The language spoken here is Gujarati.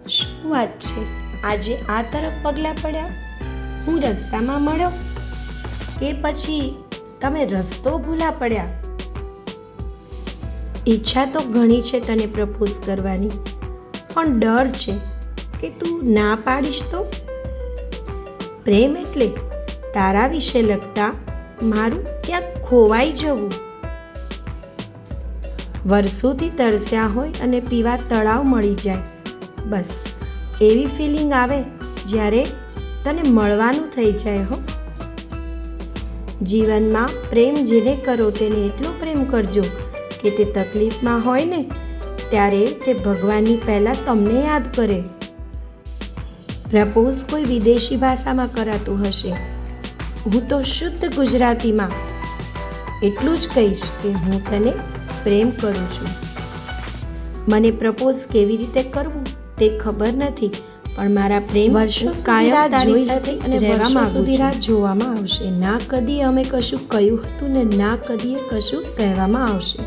શું વાત છે, આજે આ તરફ પગલાં પડ્યા? હું રસ્તામાં મળ્યો કે પછી તમે રસ્તો ભૂલા પડ્યા? ઈચ્છા તો ઘણી છે તને પ્રપોઝ કરવાની, પણ ડર છે કે તું ના પાડીશ તો? પ્રેમ એટલે તારા વિશે લગતા મારું ક્યાંક ખોવાઈ જવું. વર્ષોથી તરસ્યા હોય અને પીવા તળાવ મળી જાય, બસ એવી ફિલિંગ આવે જ્યારે તને મળવાનું થઈ જાય હો. જીવનમાં પ્રેમ જેને કરો તેને એટલો પ્રેમ કરજો કે તે તકલીફમાં હોય ને ત્યારે તે ભગવાનની પહેલાં તમને યાદ કરે. પ્રપોઝ કોઈ વિદેશી ભાષામાં કરાતું હશે, હું તો શુદ્ધ ગુજરાતીમાં એટલું જ કહીશ કે હું તને પ્રેમ કરું છું. મને પ્રપોઝ કેવી રીતે કરવું તે ખબર નથી, પણ મારા પ્રેમ વર્ષો કાયમ તારી સાથે અને વર્ષો સુધી રાહ જોવામાં આવશે. ના કદી અમે કશું કહ્યું હતું ને ના કદી કશું કહેવામાં આવશે.